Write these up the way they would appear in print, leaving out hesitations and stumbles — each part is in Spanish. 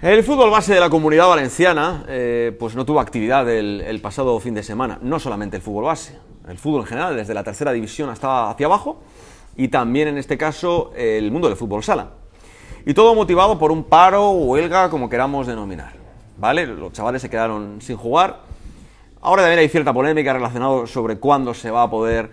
El fútbol base de la Comunidad Valenciana pues no tuvo actividad el pasado fin de semana. No solamente el fútbol base, el fútbol en general, desde la tercera división hasta hacia abajo, y también en este caso el mundo del fútbol sala. Y todo motivado por un paro o huelga, como queramos denominar, ¿vale? Los chavales se quedaron sin jugar. Ahora también hay cierta polémica relacionada sobre cuándo se va a poder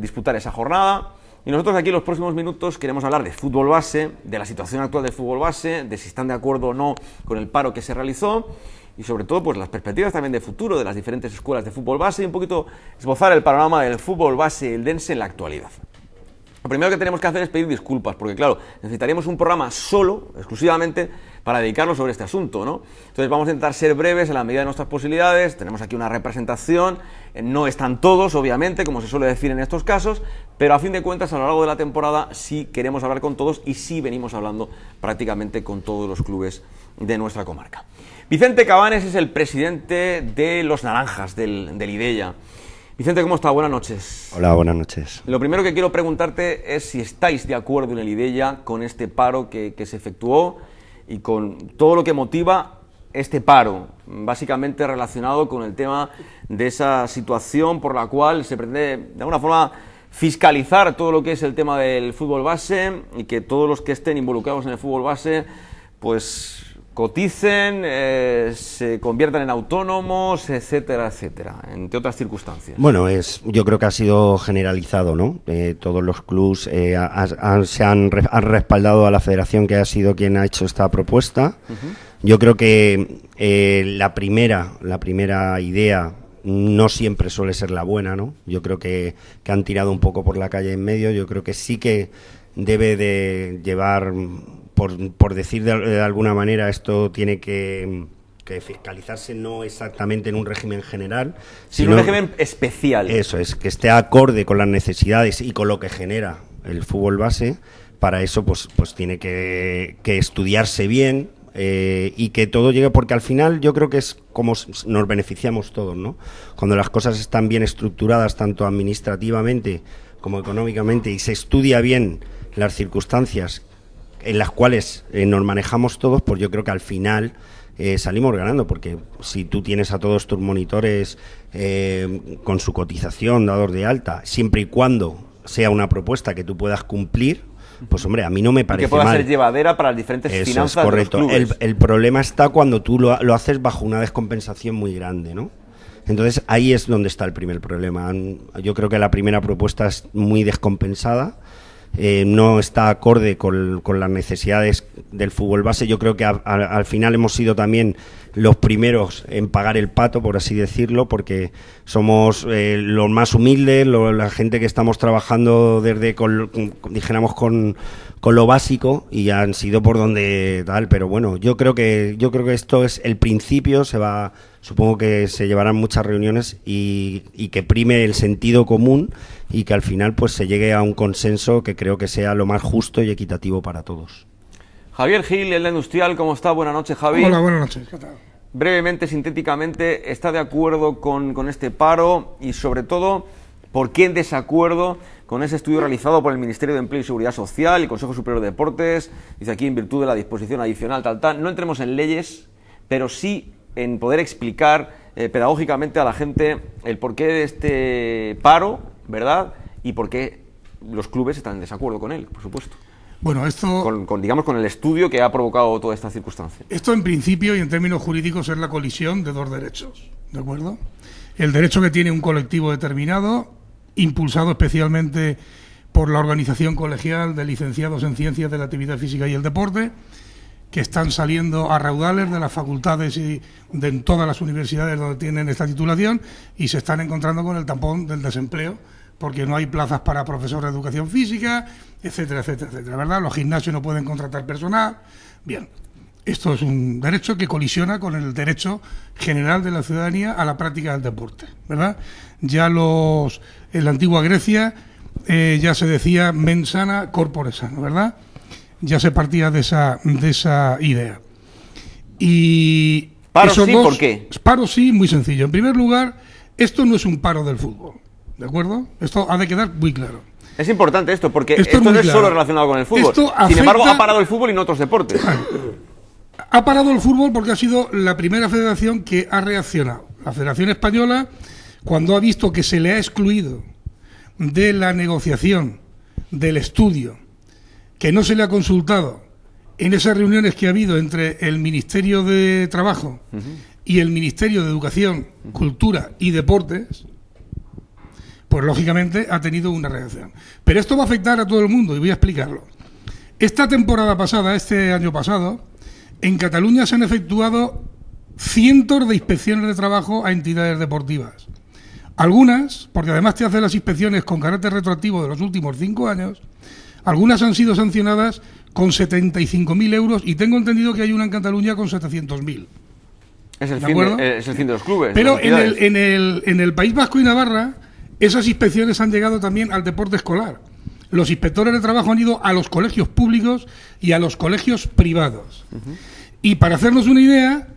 disputar esa jornada. Y nosotros aquí en los próximos minutos queremos hablar de fútbol base, de la situación actual del fútbol base, de si están de acuerdo o no con el paro que se realizó y sobre todo pues las perspectivas también de futuro de las diferentes escuelas de fútbol base y un poquito esbozar el panorama del fútbol base eldense en la actualidad. Lo primero que tenemos que hacer es pedir disculpas, porque claro, necesitaríamos un programa solo, exclusivamente, para dedicarlo sobre este asunto, ¿no? Entonces vamos a intentar ser breves en la medida de nuestras posibilidades. Tenemos aquí una representación, no están todos, obviamente, como se suele decir en estos casos, pero a fin de cuentas, a lo largo de la temporada sí queremos hablar con todos y sí venimos hablando prácticamente con todos los clubes de nuestra comarca. Vicente Cabanes es el presidente de los Naranjas, del Ideia. Vicente, ¿cómo está? Buenas noches. Hola, buenas noches. Lo primero que quiero preguntarte es si estáis de acuerdo en el Ideia con este paro que se efectuó y con todo lo que motiva este paro, básicamente relacionado con el tema de esa situación por la cual se pretende, de alguna forma, fiscalizar todo lo que es el tema del fútbol base y que todos los que estén involucrados en el fútbol base, pues coticen, se conviertan en autónomos, etcétera, etcétera, entre otras circunstancias. Bueno, yo creo que ha sido generalizado, ¿no? Todos los clubs han respaldado a la federación, que ha sido quien ha hecho esta propuesta. Yo creo que la primera idea no siempre suele ser la buena, ¿no? Yo creo que han tirado un poco por la calle en medio. Yo creo que sí que debe de llevar, por decir de alguna manera, esto tiene que fiscalizarse no exactamente en un régimen general, sino un régimen especial. Eso es, que esté acorde con las necesidades y con lo que genera el fútbol base. Para eso pues tiene que estudiarse bien y que todo llegue, porque al final yo creo que es como nos beneficiamos todos, ¿no? Cuando las cosas están bien estructuradas, tanto administrativamente como económicamente, y se estudia bien las circunstancias en las cuales nos manejamos todos, pues yo creo que al final salimos ganando, porque si tú tienes a todos tus monitores con su cotización, dados de alta, siempre y cuando sea una propuesta que tú puedas cumplir, pues hombre, a mí no me parece mal. Que pueda ser llevadera para las diferentes finanzas de los clubes. El problema está cuando tú lo haces bajo una descompensación muy grande, ¿no? Entonces ahí es donde está el primer problema. Yo creo que la primera propuesta es muy descompensada. No está acorde con las necesidades del fútbol base. Yo creo que al final hemos sido también los primeros en pagar el pato, por así decirlo, porque somos los más humildes, la gente que estamos trabajando desde, dijéramos, con lo básico, y han sido por donde tal. Pero bueno, yo creo que esto es el principio. Supongo que se llevarán muchas reuniones y que prime el sentido común y que al final pues se llegue a un consenso que creo que sea lo más justo y equitativo para todos. Javier Gil, el industrial, ¿cómo está? Buenas noches, Javi. Hola, buenas noches, ¿qué tal? Brevemente, sintéticamente, ¿está de acuerdo con este paro y sobre todo por qué en desacuerdo con ese estudio realizado por el Ministerio de Empleo y Seguridad Social y el Consejo Superior de Deportes? Dice aquí, en virtud de la disposición adicional, tal. No entremos en leyes, pero sí en poder explicar pedagógicamente a la gente el porqué de este paro, ¿verdad? Y por qué los clubes están en desacuerdo con él, por supuesto. Bueno, esto... Digamos, con el estudio que ha provocado toda esta circunstancia. Esto, en principio y en términos jurídicos, es la colisión de dos derechos, ¿de acuerdo? El derecho que tiene un colectivo determinado, impulsado especialmente por la organización colegial de licenciados en Ciencias de la Actividad Física y el Deporte, que están saliendo a raudales de las facultades y de todas las universidades donde tienen esta titulación, y se están encontrando con el tampón del desempleo, porque no hay plazas para profesores de educación física, etcétera, etcétera, etcétera, ¿verdad? Los gimnasios no pueden contratar personal. Bien, esto es un derecho que colisiona con el derecho general de la ciudadanía a la práctica del deporte, ¿verdad? Ya en la antigua Grecia ya se decía mens sana, corpore sano, ¿verdad? Ya se partía de esa idea. Y ¿Paro sí? ¿Por qué? Paro sí, muy sencillo. En primer lugar, esto no es un paro del fútbol, ¿de acuerdo? Esto ha de quedar muy claro. Es importante esto, porque esto no es solo relacionado con el fútbol. Sin embargo, ha parado el fútbol y no otros deportes. Ha parado el fútbol porque ha sido la primera federación que ha reaccionado. La Federación Española, cuando ha visto que se le ha excluido de la negociación, del estudio, que no se le ha consultado en esas reuniones que ha habido entre el Ministerio de Trabajo y el Ministerio de Educación, Cultura y Deportes, pues lógicamente ha tenido una reacción. Pero esto va a afectar a todo el mundo y voy a explicarlo. Esta temporada pasada, este año pasado, en Cataluña se han efectuado cientos de inspecciones de trabajo a entidades deportivas. Algunas, porque además te hacen las inspecciones con carácter retroactivo de los últimos 5 años, algunas han sido sancionadas con 75.000 euros y tengo entendido que hay una en Cataluña con 700.000. Es el fin de los clubes. Pero en el País Vasco y Navarra, esas inspecciones han llegado también al deporte escolar. Los inspectores de trabajo han ido a los colegios públicos y a los colegios privados. Y para hacernos una idea,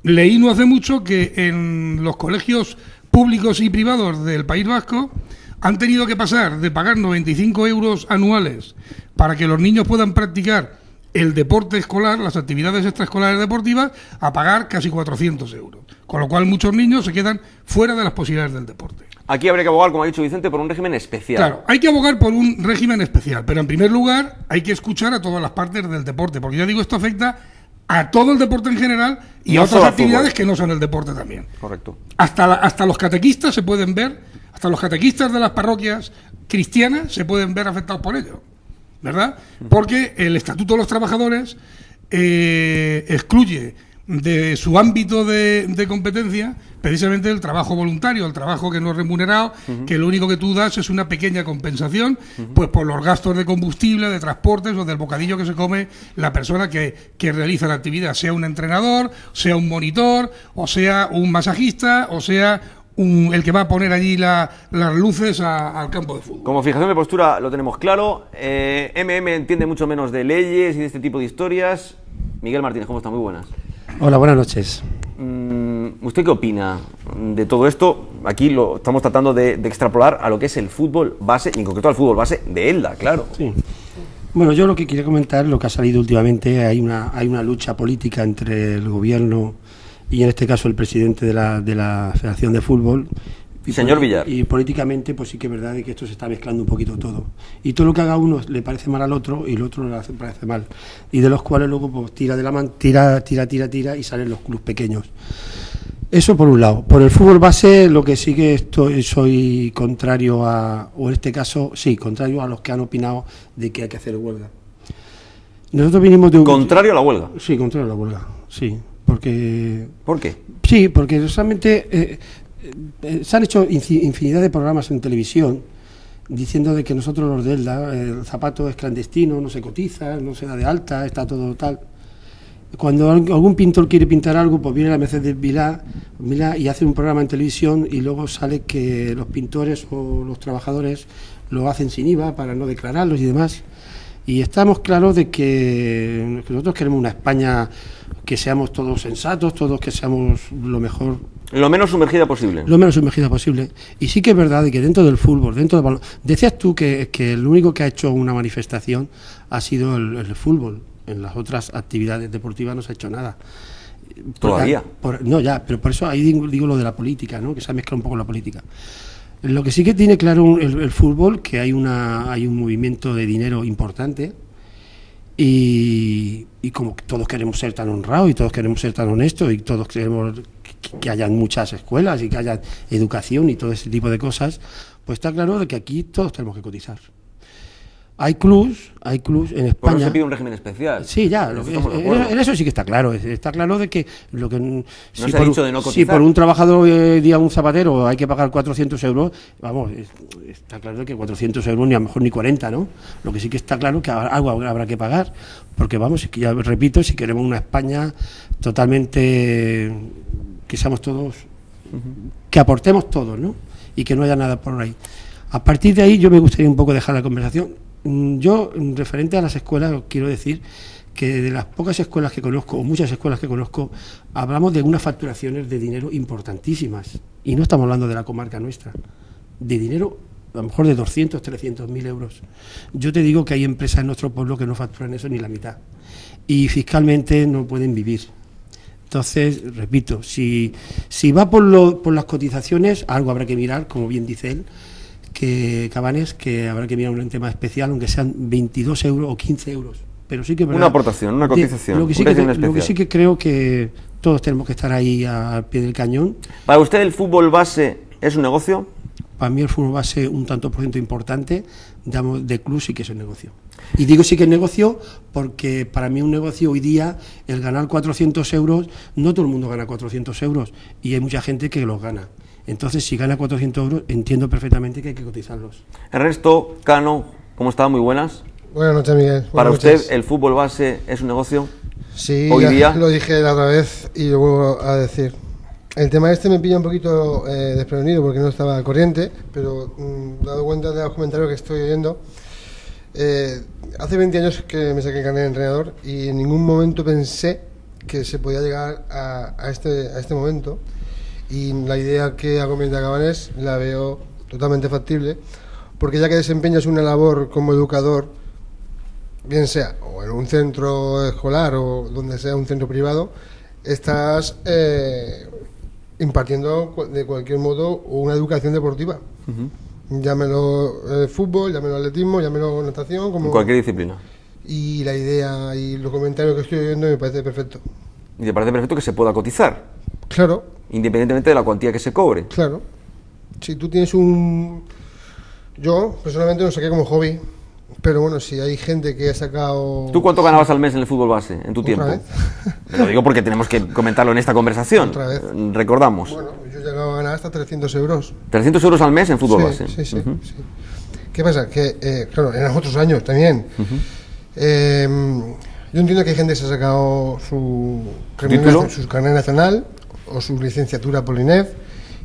leí no hace mucho que en los colegios públicos y privados del País Vasco han tenido que pasar de pagar 95 euros anuales para que los niños puedan practicar el deporte escolar, las actividades extraescolares deportivas, a pagar casi 400 euros. Con lo cual muchos niños se quedan fuera de las posibilidades del deporte. Aquí habría que abogar, como ha dicho Vicente, por un régimen especial. Claro, hay que abogar por un régimen especial, pero en primer lugar hay que escuchar a todas las partes del deporte, porque ya digo, esto afecta a todo el deporte en general y no a otras actividades que no son el deporte también. Correcto. Hasta los catequistas se pueden ver, hasta los catequistas de las parroquias cristianas se pueden ver afectados por ello, ¿verdad? Porque el Estatuto de los Trabajadores excluye de su ámbito de competencia precisamente el trabajo voluntario, el trabajo que no es remunerado, que lo único que tú das es una pequeña compensación, pues por los gastos de combustible, de transportes o del bocadillo que se come la persona que realiza la actividad, sea un entrenador, sea un monitor, o sea un masajista, o sea el que va a poner allí las luces al campo de fútbol. Como fijación de postura lo tenemos claro. entiende mucho menos de leyes y de este tipo de historias. Miguel Martínez, ¿cómo está? Muy buenas. Hola, buenas noches. ¿Usted qué opina de todo esto? Aquí lo estamos tratando de extrapolar a lo que es el fútbol base, y en concreto al fútbol base de Elda, claro. Sí. Bueno, yo lo que quería comentar, lo que ha salido últimamente, hay una lucha política entre el gobierno y en este caso el presidente de la Federación de Fútbol. Señor Villar. Y políticamente, pues sí que es verdad que esto se está mezclando un poquito todo. Y todo lo que haga uno le parece mal al otro y el otro le parece mal. Y de los cuales luego pues tira y salen los clubes pequeños. Eso por un lado. Por el fútbol base, lo que sí que soy contrario o en este caso, sí, contrario a los que han opinado de que hay que hacer huelga. Nosotros vinimos de un... ¿Contrario a la huelga? Sí, contrario a la huelga, sí. Porque... ¿Por qué? Sí, porque realmente... se han hecho infinidad de programas en televisión diciendo de que nosotros los de Elda, el zapato es clandestino, no se cotiza, no se da de alta, está todo tal. Cuando algún pintor quiere pintar algo, pues viene a la Mercedes Vilá y hace un programa en televisión y luego sale que los pintores o los trabajadores lo hacen sin IVA para no declararlos y demás. Y estamos claros de que nosotros queremos una España que seamos todos sensatos, todos que seamos lo mejor. Lo menos sumergida posible. Lo menos sumergida posible. Y sí que es verdad de que dentro del fútbol, decías tú que el único que ha hecho una manifestación ha sido el fútbol. En las otras actividades deportivas no se ha hecho nada. ¿Todavía? Pero por eso ahí digo lo de la política, ¿no? Que se ha mezclado un poco la política. Lo que sí que tiene claro el fútbol, que hay un movimiento de dinero importante y como todos queremos ser tan honrados y todos queremos ser tan honestos y todos queremos que hayan muchas escuelas y que haya educación y todo ese tipo de cosas, pues está claro de que aquí todos tenemos que cotizar. Hay clubs en España. Por eso se pide un régimen especial. Sí, ya, en eso sí que está claro. Está claro de que lo que no se ha dicho de no cotizar. Si por un trabajador día un zapatero hay que pagar 400 euros, vamos, está claro que 400 euros ni a lo mejor ni 40, ¿no? Lo que sí que está claro que algo habrá que pagar, porque vamos, ya repito, si queremos una España totalmente que seamos todos, que aportemos todos, ¿no? Y que no haya nada por ahí. A partir de ahí yo me gustaría un poco dejar la conversación. Yo, referente a las escuelas, quiero decir que de las pocas escuelas que conozco, o muchas escuelas que conozco, hablamos de unas facturaciones de dinero importantísimas. Y no estamos hablando de la comarca nuestra. De dinero lo mejor de 200, 300.000 euros. Yo te digo que hay empresas en nuestro pueblo que no facturan eso ni la mitad. Y fiscalmente no pueden vivir. Entonces, repito, si va por las cotizaciones, algo habrá que mirar, como bien dice él, que Cabanes, que habrá que mirar un tema especial, aunque sean 22 euros o 15 euros. Pero sí que es verdad, una aportación, una cotización. Lo que sí que creo que todos tenemos que estar ahí al pie del cañón. ¿Para usted el fútbol base es un negocio? Para mí el fútbol base un tanto por ciento importante, de club sí que es un negocio. Y digo sí que es negocio porque para mí un negocio hoy día, el ganar 400 euros, no todo el mundo gana 400 euros y hay mucha gente que los gana. Entonces, si gana 400 euros, entiendo perfectamente que hay que cotizarlos. Ernesto, Cano, ¿cómo está? Muy buenas. Buenas noches, Miguel. ¿Para usted el fútbol base es un negocio? Sí, hoy día lo dije la otra vez y lo vuelvo a decir. El tema me pilla un poquito desprevenido porque no estaba al corriente, pero dado cuenta de los comentarios que estoy oyendo, hace 20 años que me saqué el carnet de entrenador y en ningún momento pensé que se podía llegar a este momento, y la idea que ha comentado Cabanes la veo totalmente factible, porque ya que desempeñas una labor como educador, bien sea o en un centro escolar o donde sea un centro privado, estás impartiendo de cualquier modo una educación deportiva. Llámelo fútbol, llámelo atletismo, llámelo natación, como cualquier disciplina. Y la idea y los comentarios que estoy oyendo me parece perfecto. ¿Y te parece perfecto que se pueda cotizar? Claro. Independientemente de la cuantía que se cobre. Claro. Si tú tienes yo personalmente lo saqué como hobby, pero bueno, si hay gente que ha sacado... ¿Tú cuánto ganabas al mes en el fútbol base, en tu tiempo? ¿Otra vez? Lo digo porque tenemos que comentarlo en esta conversación. ¿Otra vez? Recordamos. Yo llegaba a ganar hasta 300 euros. 300 euros al mes en fútbol base. Sí. ¿Qué pasa? Que, claro, eran otros años también. Yo entiendo que hay gente que se ha sacado su carnet nacional o su licenciatura por INEF,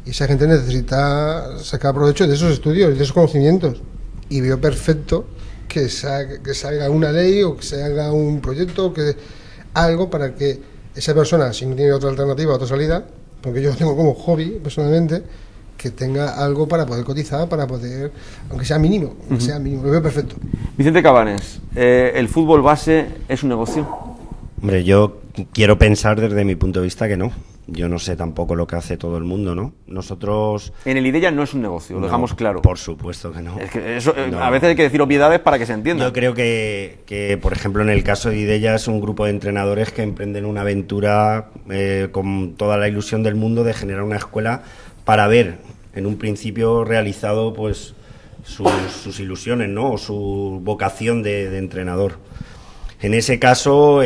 y esa gente necesita sacar provecho de esos estudios y de esos conocimientos. Y veo perfecto que salga una ley o que se haga un proyecto, algo para que esa persona, si no tiene otra alternativa, otra salida, porque yo lo tengo como hobby personalmente, que tenga algo para poder cotizar, para poder, aunque sea mínimo, lo veo perfecto. Vicente Cabanes, ¿el fútbol base es un negocio? Hombre, yo quiero pensar desde mi punto de vista que no. Yo no sé tampoco lo que hace todo el mundo, ¿no? Nosotros... En el IDELLA no es un negocio, lo dejamos claro. Por supuesto que no. Es que eso, a veces hay que decir obviedades para que se entienda. Yo creo que, por ejemplo, en el caso de IDELLA es un grupo de entrenadores que emprenden una aventura con toda la ilusión del mundo de generar una escuela para ver, en un principio, realizado pues sus ilusiones, ¿no? O su vocación de entrenador. En ese caso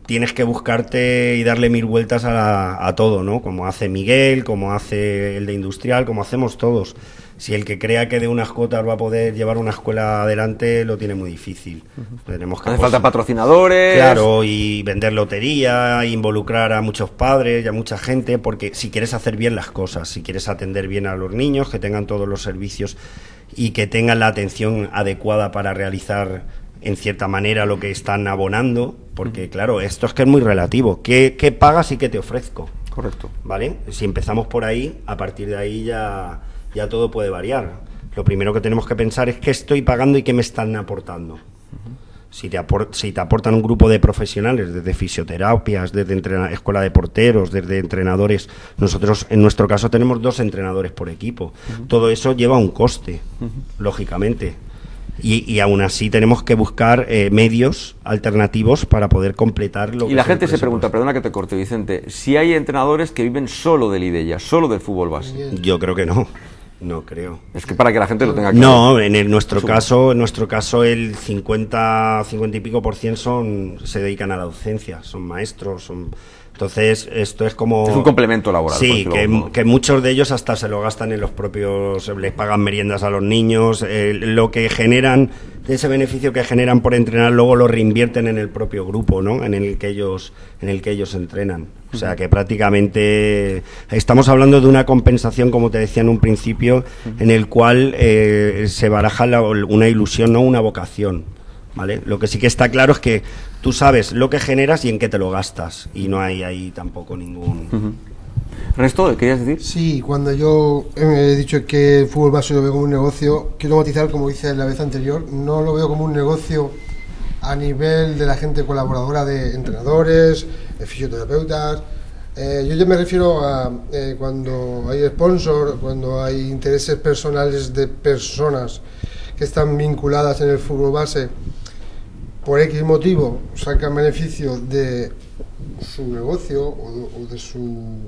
tienes que buscarte y darle 1000 vueltas a todo, ¿no? Como hace Miguel, como hace el de Industrial, como hacemos todos. Si el que crea que de unas cuotas va a poder llevar una escuela adelante, lo tiene muy difícil. Tenemos que hace falta patrocinadores. Claro, y vender lotería, involucrar a muchos padres y a mucha gente, porque si quieres hacer bien las cosas, si quieres atender bien a los niños, que tengan todos los servicios y que tengan la atención adecuada para realizar en cierta manera lo que están abonando, porque claro, esto es que es muy relativo. ¿Qué pagas y qué te ofrezco? Correcto. ¿Vale? Si empezamos por ahí, a partir de ahí ya todo puede variar. Lo primero que tenemos que pensar es qué estoy pagando y qué me están aportando. Si te aportan un grupo de profesionales, desde fisioterapias, desde escuela de porteros, desde entrenadores. Nosotros, en nuestro caso, tenemos 2 entrenadores por equipo. Todo eso lleva un coste, lógicamente. Y aún así tenemos que buscar medios alternativos para poder completar lo que... Y la gente se pregunta, perdona que te corte, Vicente, si hay entrenadores que viven solo del IDELLA, solo del fútbol base. Yo creo que no. No creo. Es que para que la gente lo tenga claro. No, en nuestro caso el 50 y pico % se dedican a la docencia, son maestros, entonces esto es como... Es un complemento laboral. Sí, que muchos de ellos hasta se lo gastan en los propios, les pagan meriendas a los niños, lo que generan, ese beneficio que generan por entrenar, luego lo reinvierten en el propio grupo, ¿no? En el que ellos entrenan. O sea que prácticamente estamos hablando de una compensación, como te decía en un principio, en el cual se baraja una ilusión, no una vocación, ¿vale? Lo que sí que está claro es que tú sabes lo que generas y en qué te lo gastas, y no hay ahí tampoco ningún... Ernesto, ¿querías decir? Sí, cuando yo he dicho que el fútbol base lo veo como un negocio, quiero matizar, como hice la vez anterior, no lo veo como un negocio a nivel de la gente colaboradora de entrenadores, fisioterapeutas. Yo me refiero a cuando hay sponsor, cuando hay intereses personales de personas que están vinculadas en el fútbol base, por X motivo sacan beneficio de su negocio o de su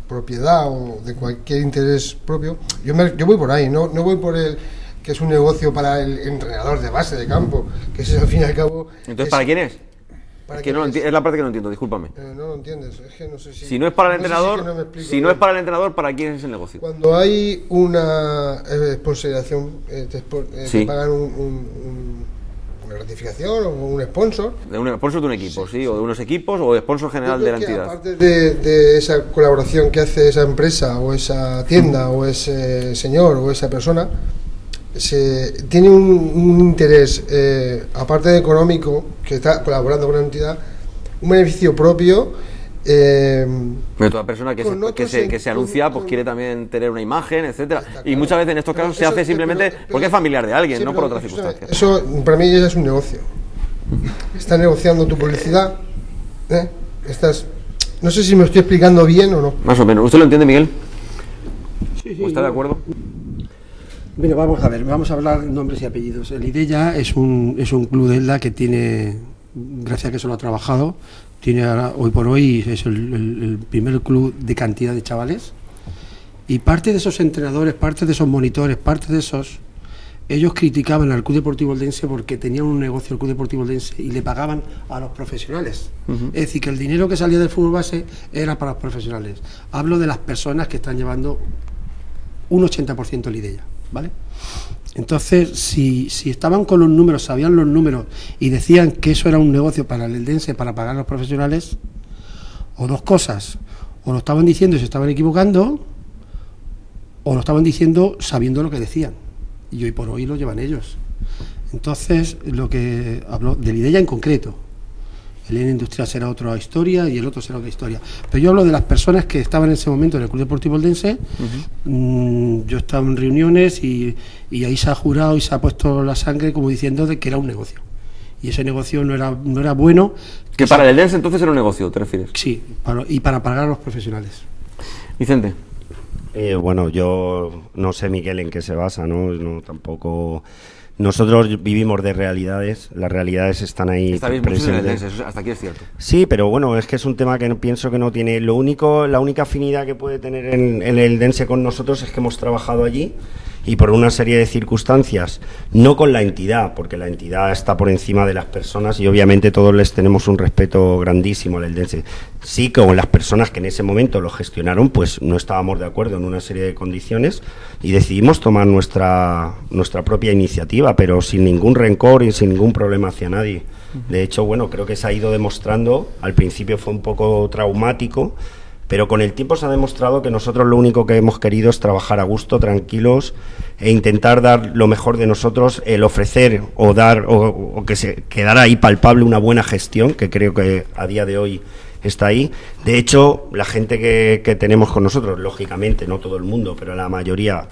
propiedad o de cualquier interés propio. Yo voy por ahí, no voy por el que es un negocio para el entrenador de base de campo, que ese al fin y al cabo... Entonces, ¿para quién es? Es que es la parte que no entiendo, discúlpame. No lo entiendes, es que no sé si no es para el entrenador, no es para el entrenador, ¿para quién es el negocio? Cuando hay una sponsorización, te pagan una gratificación o un sponsor. De un sponsor de un equipo, sí, o de unos equipos, o de sponsor general de la entidad. Aparte de esa colaboración que hace esa empresa, o esa tienda, o ese señor, o esa persona, tiene un interés, aparte de económico, que está colaborando con la entidad, un beneficio propio. Pero toda persona que se anuncia pues quiere también tener una imagen, etcétera. Y muchas veces en estos casos se hace simplemente porque es familiar de alguien, no por otras circunstancias. Eso para mí ya es un negocio. Estás negociando tu publicidad. No sé si me estoy explicando bien o no. Más o menos. ¿Usted lo entiende, Miguel? Sí, ¿Está de acuerdo? Mira, vamos a hablar nombres y apellidos. El IDELLA es un club de Elda que tiene, gracias a que se lo ha trabajado, tiene ahora, hoy por hoy es el primer club de cantidad de chavales, y parte de esos entrenadores, parte de esos monitores, parte de esos, ellos criticaban al Club Deportivo Eldense porque tenían un negocio el Club Deportivo Eldense y le pagaban a los profesionales. Es decir, que el dinero que salía del fútbol base era para los profesionales. Hablo de las personas que están llevando un 80% el IDELLA, ¿vale? Entonces, si estaban con los números, sabían los números y decían que eso era un negocio para el Eldense, para pagar a los profesionales, o dos cosas, o lo estaban diciendo y se estaban equivocando, o lo estaban diciendo sabiendo lo que decían, y hoy por hoy lo llevan ellos. Entonces, lo que hablo del IDELLA en concreto, el IDELLA Industrial será otra historia y el otro será otra historia, pero yo hablo de las personas que estaban en ese momento en el Club Deportivo Eldense. Yo estaba en reuniones y ahí se ha jurado y se ha puesto la sangre como diciendo de que era un negocio, y ese negocio no era bueno. Que para el Eldense entonces era un negocio, ¿te refieres? Sí, para pagar a los profesionales. Vicente. Bueno, yo no sé, Miguel, en qué se basa, ¿no? Tampoco... Nosotros vivimos de realidades, las realidades están ahí presentes. Hasta aquí es cierto. Sí, pero bueno, es que es un tema que pienso que no tiene... la única afinidad que puede tener en el Eldense con nosotros es que hemos trabajado allí y por una serie de circunstancias, no con la entidad, porque la entidad está por encima de las personas y obviamente todos les tenemos un respeto grandísimo al Eldense. Sí, con las personas que en ese momento lo gestionaron, pues no estábamos de acuerdo en una serie de condiciones y decidimos tomar nuestra propia iniciativa, pero sin ningún rencor y sin ningún problema hacia nadie. De hecho, bueno, creo que se ha ido demostrando, al principio fue un poco traumático, pero con el tiempo se ha demostrado que nosotros lo único que hemos querido es trabajar a gusto, tranquilos, e intentar dar lo mejor de nosotros, el ofrecer o dar, o que se quedara ahí palpable una buena gestión, que creo que a día de hoy está ahí. De hecho, la gente que tenemos con nosotros, lógicamente, no todo el mundo, pero la mayoría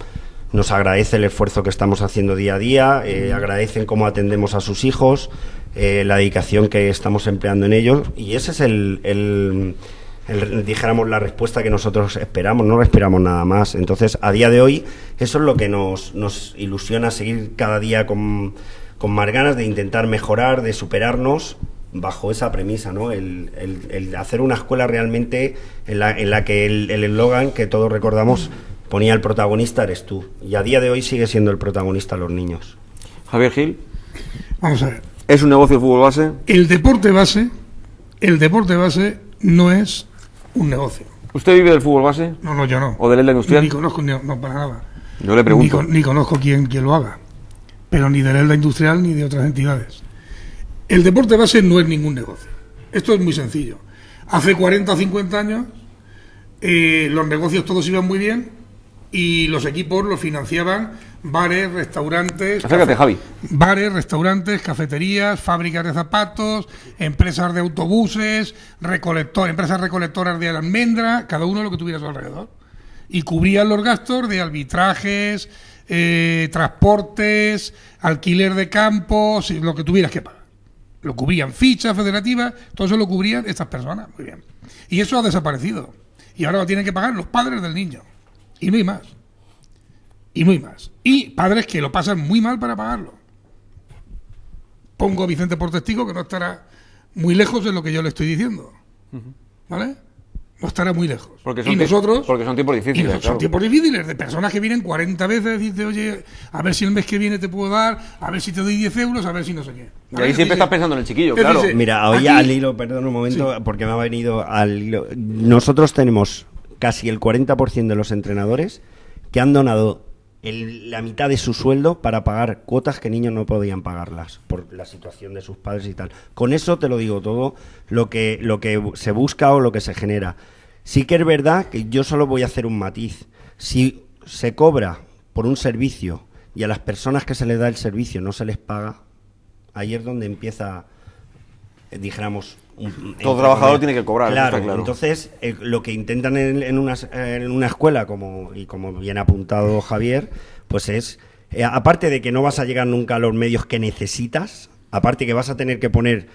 nos agradece el esfuerzo que estamos haciendo día a día, agradecen cómo atendemos a sus hijos, la dedicación que estamos empleando en ellos, y ese es dijéramos la respuesta que nosotros esperamos, no esperamos nada más. Entonces, a día de hoy, eso es lo que nos ilusiona, seguir cada día con más ganas de intentar mejorar, de superarnos bajo esa premisa, ¿no? El hacer una escuela realmente en la que el eslogan que todos recordamos ponía: el protagonista eres tú, y a día de hoy sigue siendo el protagonista los niños. Javier Gil. Vamos a ver. ¿Es un negocio el fútbol base? El deporte base no es un negocio. ¿Usted vive del fútbol base? No, yo no. ¿O del Elda Industrial? Ni conozco, no para nada. Yo le pregunto. Ni conozco quién lo haga. Pero ni del Elda Industrial ni de otras entidades. El deporte base no es ningún negocio. Esto es muy sencillo. Hace 40 o 50 años los negocios todos iban muy bien y los equipos los financiaban bares, restaurantes... Acércate, Javi. Bares, restaurantes, cafeterías, fábricas de zapatos, empresas de autobuses, empresas recolectoras de almendra, cada uno lo que tuviera a su alrededor. Y cubrían los gastos de arbitrajes, transportes, alquiler de campos, lo que tuvieras que pagar. Lo cubrían fichas federativas, todo eso lo cubrían estas personas. Muy bien. Y eso ha desaparecido. Y ahora lo tienen que pagar los padres del niño. Y no hay más. Y no hay más. Y padres que lo pasan muy mal para pagarlo. Pongo a Vicente por testigo, que no estará muy lejos de lo que yo le estoy diciendo. ¿Vale? No estará muy lejos. Porque son tiempos difíciles. Son claro. tiempos difíciles, de personas que vienen 40 veces y dicen, oye, a ver si el mes que viene te puedo dar, a ver si te doy 10 euros, a ver si no sé qué. Y ahí siempre estás pensando en el chiquillo, claro. Mira, hoy al hilo, perdón un momento, porque me ha venido al hilo. Nosotros tenemos casi el 40% de los entrenadores que han donado la mitad de su sueldo para pagar cuotas que niños no podían pagarlas por la situación de sus padres y tal. Con eso te lo digo todo, lo que se busca o lo que se genera. Sí que es verdad que yo solo voy a hacer un matiz. Si se cobra por un servicio y a las personas que se les da el servicio no se les paga, ahí es donde empieza, dijéramos... Todo trabajador tiene que cobrar. Claro, está claro. Entonces lo que intentan en una escuela, como bien ha apuntado Javier, pues es, aparte de que no vas a llegar nunca a los medios que necesitas, aparte que vas a tener que poner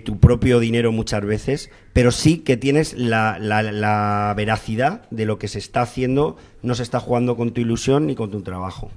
tu propio dinero muchas veces, pero sí que tienes la veracidad de lo que se está haciendo, no se está jugando con tu ilusión ni con tu trabajo,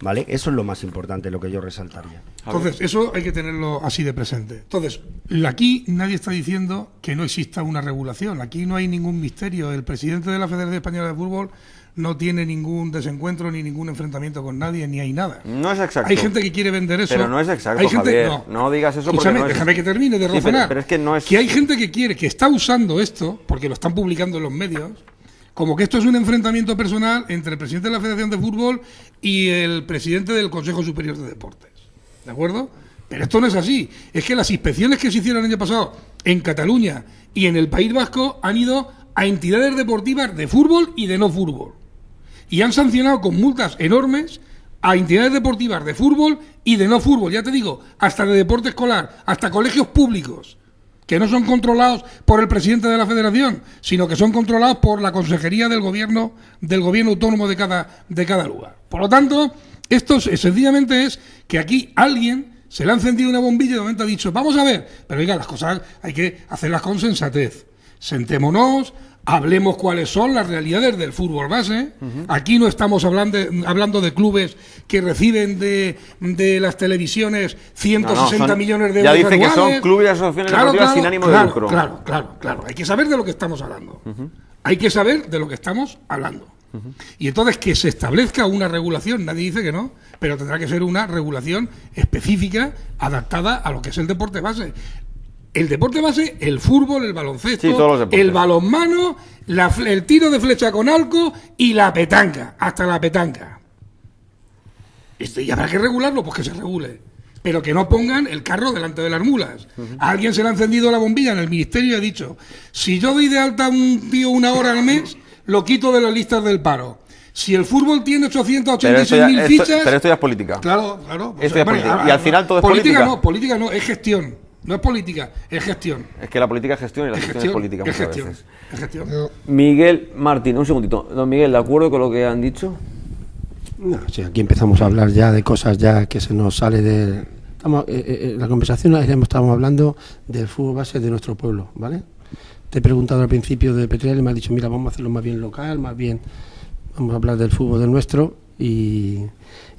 ¿vale? Eso es lo más importante, lo que yo resaltaría. Entonces, eso hay que tenerlo así de presente. Entonces, aquí nadie está diciendo que no exista una regulación, aquí no hay ningún misterio. El presidente de la Federación Española de Fútbol no tiene ningún desencuentro ni ningún enfrentamiento con nadie, ni hay nada. No es exacto. Hay gente que quiere vender eso. Pero no es exacto, hay gente, Javier. No digas eso. Escúchame, porque no es... déjame que termine de razonar. Pero es que no es... Que hay gente que quiere, que está usando esto, porque lo están publicando en los medios, como que esto es un enfrentamiento personal entre el presidente de la Federación de Fútbol y el presidente del Consejo Superior de Deportes. ¿De acuerdo? Pero esto no es así. Es que las inspecciones que se hicieron el año pasado en Cataluña y en el País Vasco han ido a entidades deportivas de fútbol y de no fútbol. Y han sancionado con multas enormes a entidades deportivas de fútbol y de no fútbol, ya te digo, hasta de deporte escolar, hasta colegios públicos, que no son controlados por el presidente de la federación, sino que son controlados por la consejería del gobierno autónomo de cada lugar. Por lo tanto, esto sencillamente es que aquí alguien se le ha encendido una bombilla y de momento ha dicho, vamos a ver, pero oiga, las cosas hay que hacerlas con sensatez. Sentémonos, hablemos cuáles son las realidades del fútbol base. Aquí no estamos hablando de clubes que reciben de las televisiones 160 millones de euros. Ya dice anuales. que son clubes y asociaciones deportivas sin ánimo de lucro. Claro. Hay que saber de lo que estamos hablando. Hay que saber de lo que estamos hablando. Y entonces que se establezca una regulación, nadie dice que no, pero tendrá que ser una regulación específica, adaptada a lo que es el deporte base. El deporte base, el fútbol, el baloncesto, sí, el balonmano, el tiro de flecha con arco y la petanca, hasta la petanca. Y habrá que regularlo, pues que se regule. Pero que no pongan el carro delante de las mulas. A alguien se le ha encendido la bombilla en el ministerio y ha dicho, si yo doy de alta a un tío 1 hora al mes, lo quito de las listas del paro. Si el fútbol tiene 886.000 fichas... Pero esto ya es política. Claro. Pues, esto ya es política. Y al final todo es política. Política no, es gestión. No es política, es gestión. Es que la política es gestión y la gestión es política muchas veces. Es gestión. Miguel Martín, un segundito. Don Miguel, ¿de acuerdo con lo que han dicho? No, sí, aquí empezamos a hablar ya de cosas ya que se nos sale de... la conversación estamos hablando del fútbol base de nuestro pueblo, ¿vale? Te he preguntado al principio de Petrel y me has dicho, mira, vamos a hacerlo más bien local, más bien vamos a hablar del fútbol del nuestro y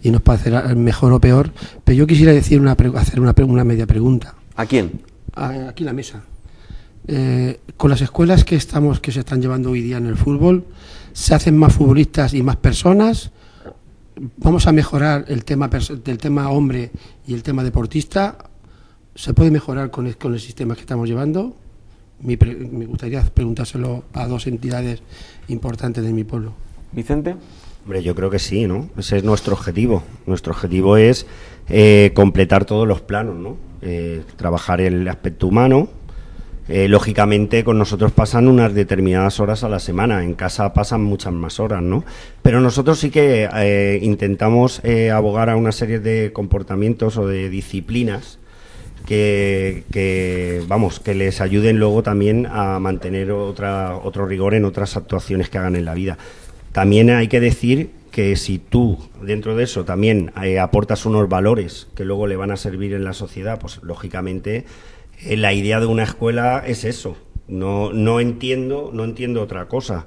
nos parecerá mejor o peor. Pero yo quisiera decir hacer una media pregunta. ¿A quién? Aquí en la mesa. Con las escuelas que se están llevando hoy día en el fútbol, ¿se hacen más futbolistas y más personas? ¿Vamos a mejorar el tema del tema hombre y el tema deportista? ¿Se puede mejorar con el sistema que estamos llevando? Me gustaría preguntárselo a dos entidades importantes de mi pueblo. ¿Vicente? Hombre, yo creo que sí, ¿no? Ese es nuestro objetivo. Nuestro objetivo es completar todos los planos, ¿no? Trabajar el aspecto humano, lógicamente con nosotros pasan unas determinadas horas a la semana, en casa pasan muchas más horas, ¿no? Pero nosotros sí que intentamos abogar a una serie de comportamientos o de disciplinas que les ayuden luego también a mantener otro rigor en otras actuaciones que hagan en la vida. También hay que decir que si tú dentro de eso también aportas unos valores que luego le van a servir en la sociedad, pues lógicamente la idea de una escuela es eso. No entiendo otra cosa.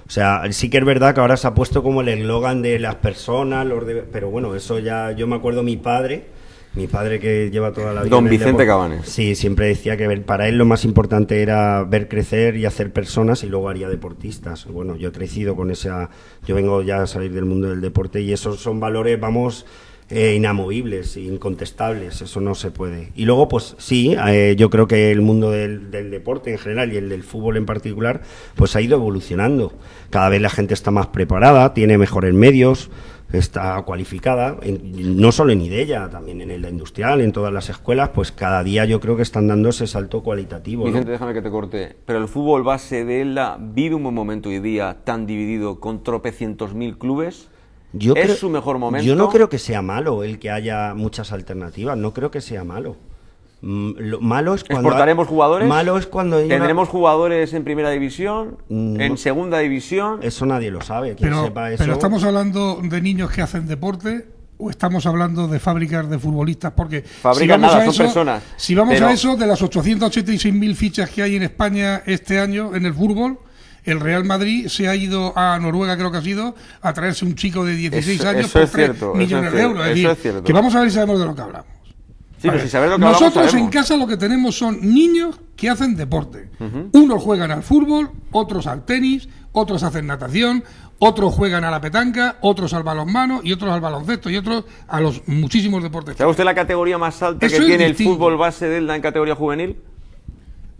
O sea, sí que es verdad que ahora se ha puesto como el eslogan de las personas, pero bueno, eso ya, yo me acuerdo mi padre que lleva toda la vida Don Vicente Cabanes. Sí, siempre decía que para él lo más importante era ver crecer y hacer personas y luego haría deportistas. Bueno, yo he crecido con yo vengo ya a salir del mundo del deporte y esos son valores, inamovibles, incontestables, eso no se puede. Y luego, pues sí, yo creo que el mundo del deporte en general y el del fútbol en particular, pues ha ido evolucionando. Cada vez la gente está más preparada, tiene mejores medios, está cualificada, no solo en IDELLA, también en la industrial, en todas las escuelas, pues cada día yo creo que están dando ese salto cualitativo. Vicente, ¿no? déjame que te corte, pero el fútbol base de ELDA vive un buen momento hoy día tan dividido con tropecientos mil clubes. ¿Es su mejor momento? Yo no creo que sea malo el que haya muchas alternativas, no creo que sea malo. Lo malo es cuando ¿exportaremos jugadores? Malo es cuando ¿tendremos jugadores en primera división? ¿En segunda división? Eso nadie lo sabe. Sepa eso... Pero ¿estamos hablando de niños que hacen deporte o estamos hablando de fábricas de futbolistas? Porque fábricas nada, son personas. Si vamos a eso, de las 886.000 fichas que hay en España este año en el fútbol, el Real Madrid se ha ido a Noruega, creo que ha sido, a traerse un chico de 16 años por 3 millones de euros. Es decir, que vamos a ver si sabemos de lo que hablamos. Sí, vale. pero si saber lo que nosotros hablamos, en casa lo que tenemos son niños que hacen deporte. Unos juegan al fútbol, otros al tenis, otros hacen natación, otros juegan a la petanca, otros al balonmano y otros al baloncesto y otros a los muchísimos deportes. ¿Sabe usted la categoría más alta que tiene el fútbol base de ELDA en categoría juvenil?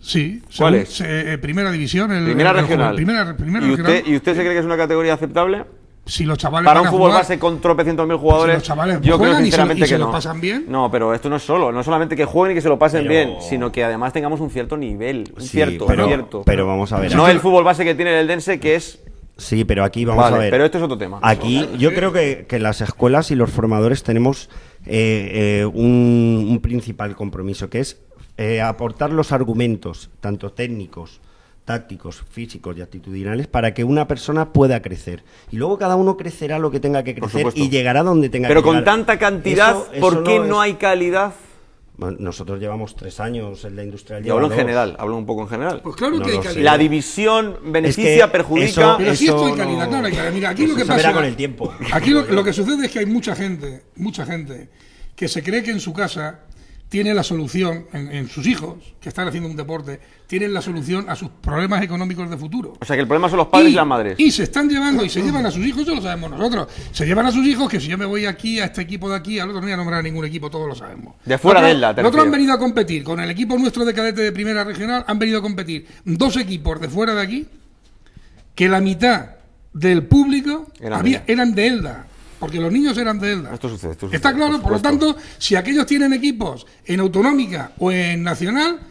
Sí. ¿Cuál es? Primera división. Primera regional. Primera regional. ¿Y usted se cree que es una categoría aceptable? Si los chavales para van un fútbol jugar, base con tropecientos mil jugadores, si los chavales yo creo sinceramente y se que no. lo pasan bien. No, pero esto no es solamente que jueguen y que se lo pasen bien, sino que además tengamos un cierto nivel, pero vamos a ver. No el fútbol base que tiene el Eldense, que es... Sí, pero aquí vamos a ver. Pero esto es otro tema. Aquí yo creo que las escuelas y los formadores tenemos un principal compromiso, que es aportar los argumentos, tanto técnicos, tácticos, físicos y actitudinales, para que una persona pueda crecer. Y luego cada uno crecerá lo que tenga que crecer y llegará donde tenga que llegar. Pero con tanta cantidad, ¿por qué no hay calidad? Bueno, nosotros llevamos 3 años en la industrial. Yo hablo en general, hablo un poco en general. Pues claro que hay calidad. La división beneficia, perjudica. Pero si esto hay calidad, no hay calidad. Mira, aquí lo que pasa con el tiempo. Aquí lo que sucede es que hay mucha gente que se cree que en su casa tiene la solución, en sus hijos, que están haciendo un deporte, tienen la solución a sus problemas económicos de futuro. O sea, que el problema son los padres y las madres. Y se están llevando, y se llevan a sus hijos, eso lo sabemos nosotros. Se llevan a sus hijos, que si yo me voy aquí, a este equipo de aquí, al otro no voy a nombrar a ningún equipo, todos lo sabemos. De fuera de ELDA, nosotros han venido a competir, con el equipo nuestro de cadete de primera regional, han venido a competir 2 equipos de fuera de aquí, que la mitad del público eran de ELDA. Porque los niños eran de ELDA. Esto sucede. Está claro, por lo tanto, si aquellos tienen equipos en autonómica o en nacional,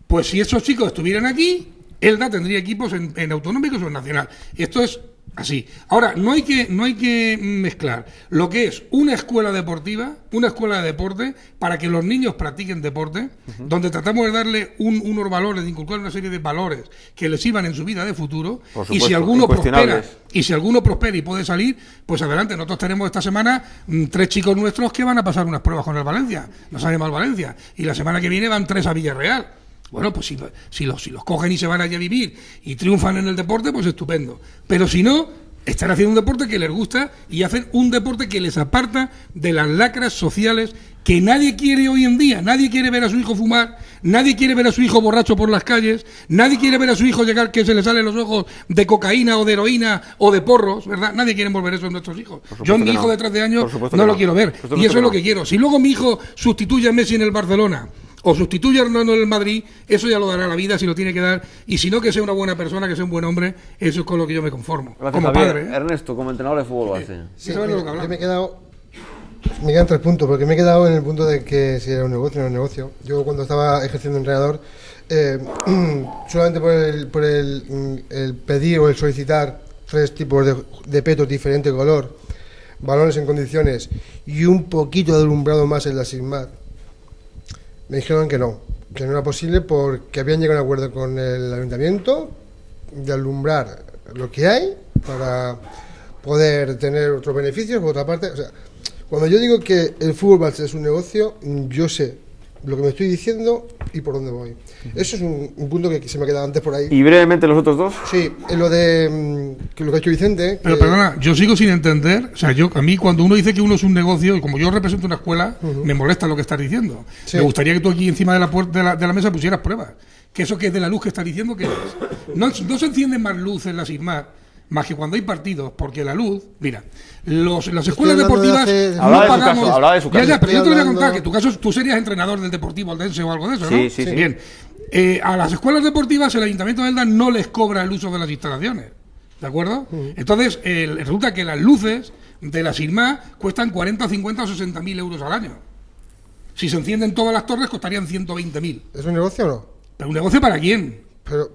pues si esos chicos estuvieran aquí, ELDA tendría equipos en autonómicos o en nacional. Esto es así. Ahora, no hay que mezclar lo que es una escuela deportiva, una escuela de deporte, para que los niños practiquen deporte, donde tratamos de darle unos valores, de inculcar una serie de valores que les sirvan en su vida de futuro, supuesto, y si alguno prospera y puede salir, pues adelante. Nosotros tenemos esta semana 3 chicos nuestros que van a pasar unas pruebas con el Valencia, nos sale mal Valencia, y la semana que viene van 3 a Villarreal. Bueno, pues si los cogen y se van allí a vivir y triunfan en el deporte, pues estupendo. Pero si no, están haciendo un deporte que les gusta y hacen un deporte que les aparta de las lacras sociales que nadie quiere hoy en día. Nadie quiere ver a su hijo fumar, nadie quiere ver a su hijo borracho por las calles, nadie quiere ver a su hijo llegar que se le salen los ojos de cocaína o de heroína o de porros, ¿verdad? Nadie quiere volver eso en nuestros hijos. Yo en mi hijo de 13 años no lo quiero ver. Y eso es lo que quiero. Si luego mi hijo sustituye a Messi en el Barcelona o sustituye a Ronaldo en el Madrid, eso ya lo dará la vida si lo tiene que dar, y si no, que sea una buena persona, que sea un buen hombre, eso es con lo que yo me conformo. Gracias, como Javier. padre. Ernesto, como entrenador de fútbol base. Sí, ¿sabes lo que hablamos? Yo me he quedado me quedan 3 puntos, porque me he quedado en el punto de que si era un negocio o no era un negocio. Yo cuando estaba ejerciendo de entrenador, solamente por el pedir o el solicitar 3 tipos de petos de diferente color, balones en condiciones y un poquito de alumbrado más en la SIGMAT, me dijeron que no era posible porque habían llegado a un acuerdo con el ayuntamiento de alumbrar lo que hay para poder tener otros beneficios. Por otra parte, o sea, cuando yo digo que el fútbol base es un negocio, yo sé lo que me estoy diciendo y por dónde voy. Eso es un punto que se me ha quedado antes por ahí. ¿Y brevemente los otros dos? Sí, lo de que lo que ha hecho Vicente. Pero perdona, yo sigo sin entender, o sea, a mí cuando uno dice que uno es un negocio, y como yo represento una escuela, me molesta lo que estás diciendo. Sí. Me gustaría que tú aquí encima de la mesa pusieras pruebas. Que eso que es de la luz que estás diciendo, ¿qué es? No se encienden más luz en la SIGMAT, más que cuando hay partidos, porque la luz, mira, las escuelas deportivas no pagamos. Hablaba de su caso. Ya, pero yo te voy a contar que tú serías entrenador del Deportivo Aldense o algo de eso, ¿no? Sí. Bien. A las escuelas deportivas el Ayuntamiento de Elda no les cobra el uso de las instalaciones, ¿de acuerdo? Entonces, resulta que las luces de la SIGMAT cuestan 40, 50 o 60.000 euros al año. Si se encienden todas las torres costarían 120.000. ¿Es un negocio o no? ¿Pero un negocio para quién? Pero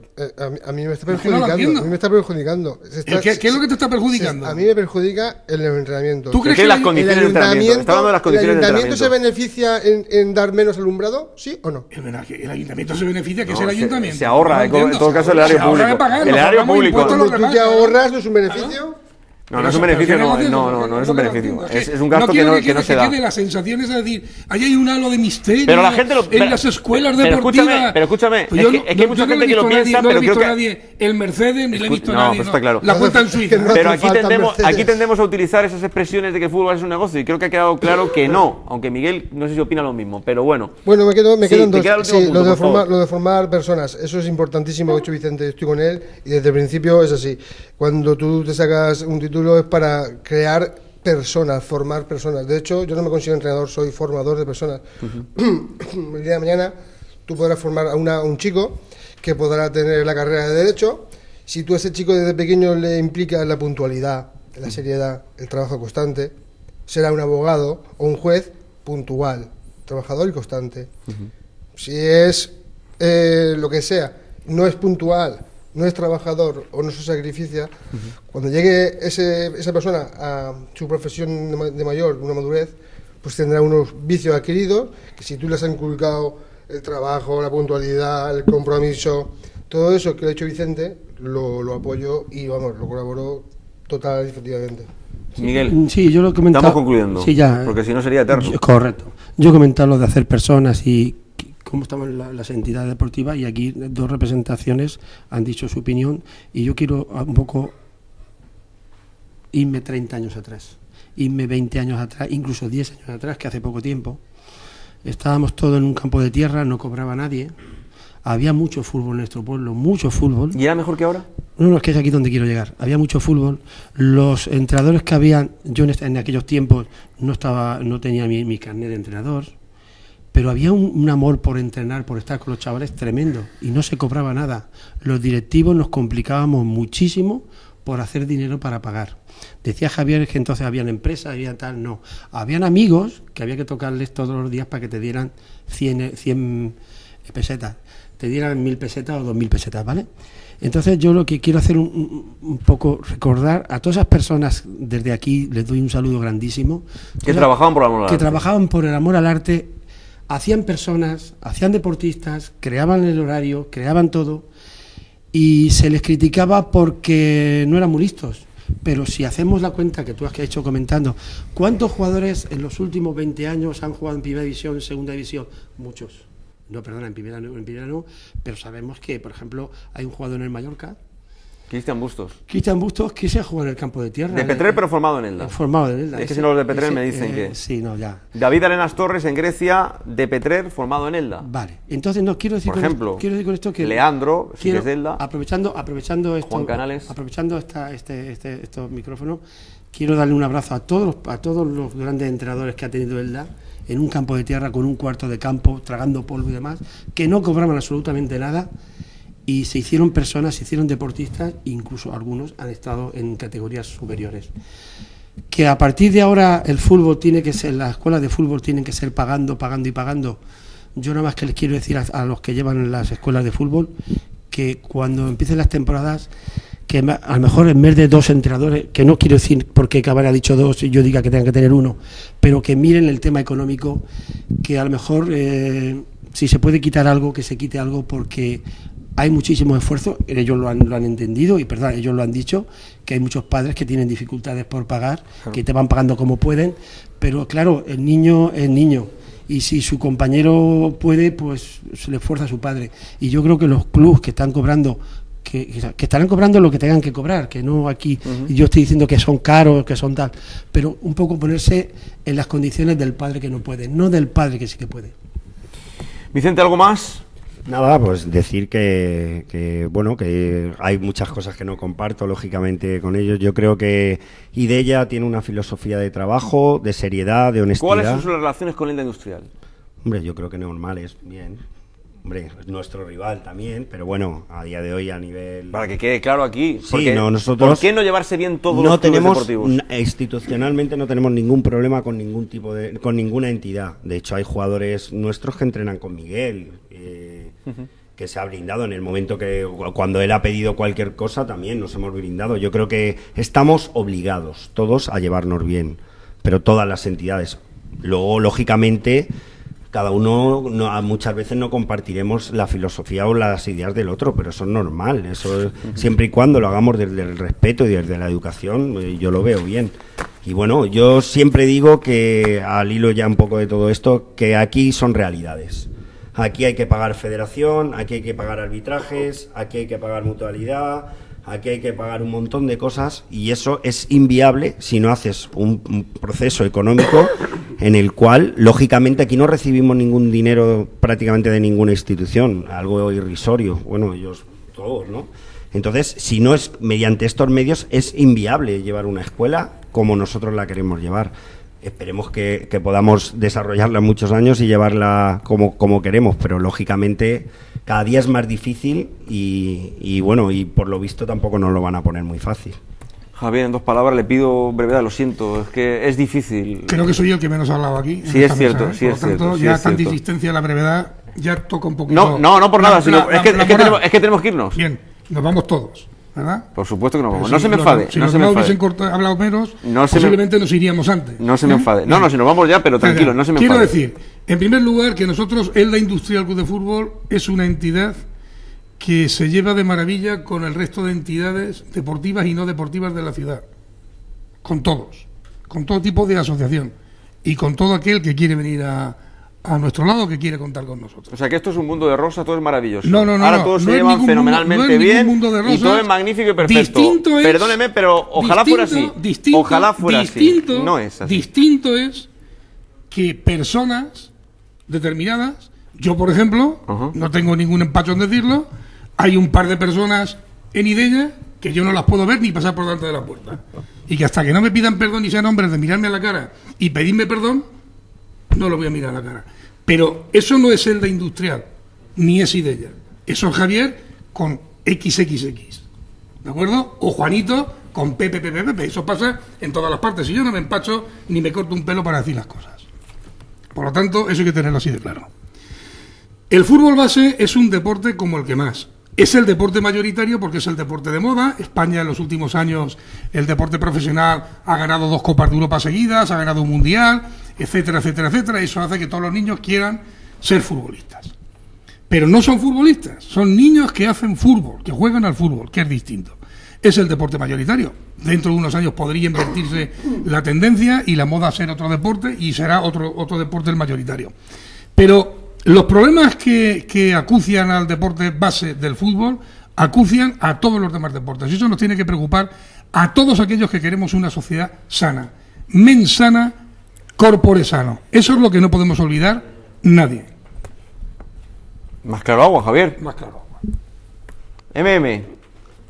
a mí me está Es que no lo perjudicando. entiendo. A mí me está perjudicando. ¿Qué es lo que te está perjudicando? A mí me perjudica el entrenamiento. ¿Tú crees ¿Qué que las condiciones de entrenamiento? Está hablando de las condiciones de ¿El ayuntamiento entrenamiento. se beneficia en dar menos alumbrado? ¿Sí o no? El ayuntamiento se beneficia, que es No, el ayuntamiento. se ahorra, No en entiendo. todo caso, el erario Se ahorra público. de pagar, El nos erario pagamos público. impuestos los Cuando tú demás, te ahorras, ¿no es un beneficio? No es un beneficio, no es un beneficio. Es un gasto que no se da. Quede la sensación es decir, ahí hay un halo de misterio. Pero la gente en las escuelas deportivas. Pero escúchame, Pues yo es que hay mucha gente que lo piensa, no pero he visto creo a que nadie el Mercedes, ni le he visto a no, nadie. pues está claro. La cuenta en Suiza. No Pero hace falta Mercedes. aquí tendemos a utilizar esas expresiones de que el fútbol es un negocio y creo que ha quedado claro que no, aunque Miguel no sé si opina lo mismo, pero bueno. Bueno, me quedan te dos. queda el último Sí, punto, por favor. lo de formar personas, eso es importantísimo. De hecho, Vicente, estoy con él y desde el principio es así. Cuando tú te sacas un título es para crear personas, formar personas. De hecho, yo no me considero entrenador, soy formador de personas. El día de mañana tú podrás formar a un chico que podrá tener la carrera de Derecho. Si tú a ese chico desde pequeño le implicas la puntualidad, la seriedad, el trabajo constante, será un abogado o un juez puntual, trabajador y constante. Si es lo que sea, no es puntual, no es trabajador o no se sacrifica, cuando llegue esa persona a su profesión de mayor, una madurez, pues tendrá unos vicios adquiridos que si tú les has inculcado el trabajo, la puntualidad, el compromiso, todo eso que lo ha hecho Vicente, lo apoyo y vamos, lo colaboro total y efectivamente. Miguel, Sí, yo lo comentaba. estamos concluyendo, Sí, ya. porque si no sería eterno. Correcto. Yo comentaba lo de hacer personas y cómo estamos en las entidades deportivas, y aquí 2 representaciones han dicho su opinión y yo quiero un poco irme 30 años atrás, irme 20 años atrás, incluso 10 años atrás, que hace poco tiempo estábamos todos en un campo de tierra, no cobraba nadie, había mucho fútbol en nuestro pueblo, mucho fútbol. ¿Y era mejor que ahora? No, es que es aquí donde quiero llegar. Había mucho fútbol. Los entrenadores que habían, yo en aquellos tiempos no tenía mi carnet de entrenador, pero había un amor por entrenar, por estar con los chavales tremendo y no se cobraba nada. Los directivos nos complicábamos muchísimo por hacer dinero para pagar. Decía Javier que entonces habían empresas, había tal, no. Habían amigos que había que tocarles todos los días para que te dieran 100 pesetas, te dieran 1.000 pesetas o 2.000 pesetas, ¿vale? Entonces yo lo que quiero hacer un poco recordar a todas esas personas, desde aquí les doy un saludo grandísimo. Que trabajaban por el amor al arte. Que trabajaban por el amor al arte, hacían personas, hacían deportistas, creaban el horario, creaban todo, y se les criticaba porque no eran muy listos. Pero si hacemos la cuenta que tú has hecho comentando, ¿cuántos jugadores en los últimos 20 años han jugado en primera división, en segunda división? Muchos. No, perdona, en primera no, pero sabemos que, por ejemplo, hay un jugador en el Mallorca, Cristian Bustos. que se juega en el campo de tierra. De Petrer, pero formado en Elda. Formado en Elda. Es que si no, los de Petrer me dicen que... Sí, no, ya. David Arenas Torres en Grecia, de Petrer, formado en Elda. Vale, entonces no quiero decir Por ejemplo, quiero decir con esto que Leandro, si es de Elda. Aprovechando esto, Juan Canales. aprovechando estos micrófonos, quiero darle un abrazo a todos los grandes entrenadores que ha tenido Elda en un campo de tierra con un cuarto de campo, tragando polvo y demás, que no cobraban absolutamente nada y se hicieron personas, se hicieron deportistas, incluso algunos han estado en categorías superiores. que a partir de ahora el fútbol tiene que ser, las escuelas de fútbol tienen que ser pagando. Yo nada más que les quiero decir a los que llevan las escuelas de fútbol que cuando empiecen las temporadas, que a lo mejor en vez de 2 entrenadores, que no quiero decir porque Cabana ha dicho 2 y yo diga que tengan que tener 1, pero que miren el tema económico, que a lo mejor si se puede quitar algo, que se quite algo, porque hay muchísimo esfuerzo, ellos lo han entendido y perdón, ellos lo han dicho, que hay muchos padres que tienen dificultades por pagar, que te van pagando como pueden, pero claro, el niño es niño. Y si su compañero puede, pues se le esfuerza a su padre. Y yo creo que los clubes que están cobrando, que estarán cobrando lo que tengan que cobrar, que no aquí, yo estoy diciendo que son caros, que son tal, pero un poco ponerse en las condiciones del padre que no puede, no del padre que sí que puede. Vicente, ¿algo más? Nada, pues decir que bueno, que hay muchas cosas que no comparto, lógicamente, con ellos. Yo creo que Idella tiene una filosofía de trabajo, de seriedad, de honestidad. ¿Cuáles son sus relaciones con Lenda Industrial? Hombre, yo creo que normales, bien. Hombre, es nuestro rival también, pero bueno, a día de hoy a nivel... Para que quede claro aquí, sí, no, nosotros ¿por qué no llevarse bien todos los clubes deportivos? Institucionalmente no tenemos ningún problema con ningún tipo con ninguna entidad. De hecho, hay jugadores nuestros que entrenan con Miguel, que se ha brindado en el momento que, cuando él ha pedido cualquier cosa, también nos hemos brindado. Yo creo que estamos obligados todos a llevarnos bien, pero todas las entidades. Luego, lógicamente, cada uno muchas veces no compartiremos la filosofía o las ideas del otro, pero eso es normal, eso siempre y cuando lo hagamos desde el respeto y desde la educación, yo lo veo bien. Y bueno, yo siempre digo que, al hilo ya un poco de todo esto, que aquí son realidades. Aquí hay que pagar federación, aquí hay que pagar arbitrajes, aquí hay que pagar mutualidad, aquí hay que pagar un montón de cosas, y eso es inviable si no haces un proceso económico en el cual, lógicamente, aquí no recibimos ningún dinero prácticamente de ninguna institución, algo irrisorio, bueno, ellos todos, ¿no? Entonces, si no es mediante estos medios, es inviable llevar una escuela como nosotros la queremos llevar. Esperemos que podamos desarrollarla en muchos años y llevarla como queremos, pero lógicamente cada día es más difícil y bueno, y por lo visto tampoco nos lo van a poner muy fácil. Javier, en 2 palabras, le pido brevedad, lo siento, es que es difícil. Creo que soy yo el que menos ha hablado aquí. Sí, es cierto, sí, por es lo tanto, cierto. ya es tanta cierto. insistencia en la brevedad, ya toca un poquito. No por nada, sino es que tenemos que irnos. Bien, nos vamos todos, ¿verdad? Por supuesto que nos vamos. Pero No se me enfade. Si no los se me demás enfade. hubiesen hablado menos, No se me- posiblemente nos iríamos antes. No se me enfade. No, si nos vamos ya, pero tranquilo, no se me enfade. Quiero decir, en primer lugar, que nosotros, Elda Industrial Club de Fútbol, es una entidad que se lleva de maravilla con el resto de entidades deportivas y no deportivas de la ciudad. Con todos, con todo tipo de asociación y con todo aquel que quiere venir a nuestro lado, que quiere contar con nosotros. O sea, que esto es un mundo de rosas, todo es maravilloso. No, Ahora todos se llevan fenomenalmente bien mundo de rosas. y todo es magnífico y perfecto. Distinto es, Perdóneme, pero ojalá fuera así. Ojalá fuera así. No es así. Distinto es que personas determinadas, yo por ejemplo, no tengo ningún empacho en decirlo, hay un par de personas en Idella que yo no las puedo ver ni pasar por delante de la puerta. Y que hasta que no me pidan perdón y sean hombres de mirarme a la cara y pedirme perdón, no lo voy a mirar a la cara. Pero eso no es Elda Industrial, ni es Idella. Eso es Javier con XXX. ¿De acuerdo? O Juanito con PPPPP. Eso pasa en todas las partes. Y yo no me empacho ni me corto un pelo para decir las cosas. Por lo tanto, eso hay que tenerlo así de claro. El fútbol base es un deporte como el que más. Es el deporte mayoritario porque es el deporte de moda. España en los últimos años, el deporte profesional ha ganado 2 Copas de Europa seguidas, ha ganado un Mundial, etcétera, etcétera, etcétera. Eso hace que todos los niños quieran ser futbolistas. Pero no son futbolistas, son niños que hacen fútbol, que juegan al fútbol, que es distinto. Es el deporte mayoritario. Dentro de unos años podría invertirse la tendencia y la moda a ser otro deporte y será otro deporte el mayoritario. Pero los problemas que acucian al deporte base del fútbol acucian a todos los demás deportes. Y eso nos tiene que preocupar a todos aquellos que queremos una sociedad sana. Men sana, corpore sano. Eso es lo que no podemos olvidar nadie. Más claro agua, Javier. Más claro.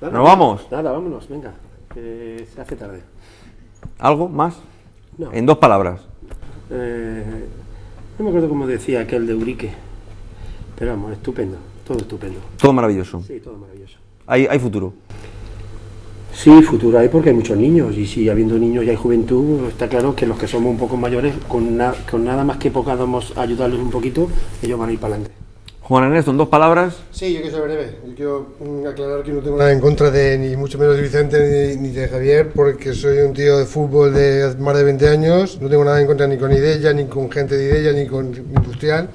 ¿Nos vamos? Nada, vámonos, venga, que se hace tarde. ¿Algo más? No. En 2 palabras. No me acuerdo cómo decía aquel de Urique, pero vamos, estupendo, todo estupendo. Todo maravilloso. Sí, todo maravilloso. Hay futuro. Sí, futuro hay porque hay muchos niños, y si habiendo niños y hay juventud, está claro que los que somos un poco mayores, con nada más que podamos ayudarles un poquito, ellos van a ir para adelante. Juan Ernesto, en 2 palabras. Sí, yo quiero ser breve. Yo quiero aclarar que no tengo nada en contra de ni mucho menos de Vicente ni de Javier, porque soy un tío de fútbol de más de 20 años, no tengo nada en contra ni con Idella, ni con gente de Idella, ni con Industrial.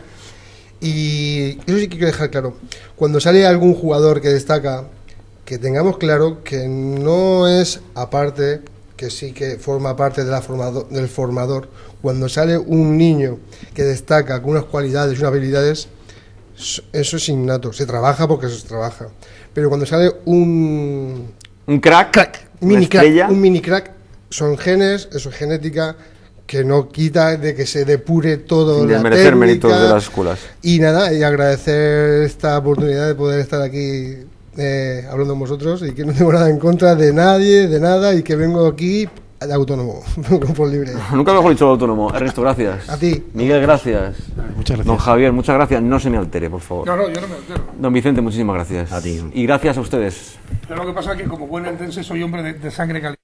Y eso sí que quiero dejar claro. Cuando sale algún jugador que destaca, que tengamos claro que no es aparte, que sí que forma parte de del formador. Cuando sale un niño que destaca con unas cualidades y unas habilidades, eso es innato, se trabaja porque eso se trabaja. Pero cuando sale un crack, un mini crack, son genes, eso es genética, que no quita de que se depure todo. Sin la desmerecer técnica, méritos de las escuelas. Y nada, y agradecer esta oportunidad de poder estar aquí hablando con vosotros, y que no tengo nada en contra de nadie, de nada, y que vengo aquí de autónomo, por libre. Nunca mejor dicho autónomo. Ernesto, gracias. A ti. Miguel, gracias. Muchas gracias. Don Javier, muchas gracias. No se me altere, por favor. No, yo no me altero. Don Vicente, muchísimas gracias. A ti. Y gracias a ustedes. Pero lo que pasa es que como buen entense soy hombre de sangre caliente.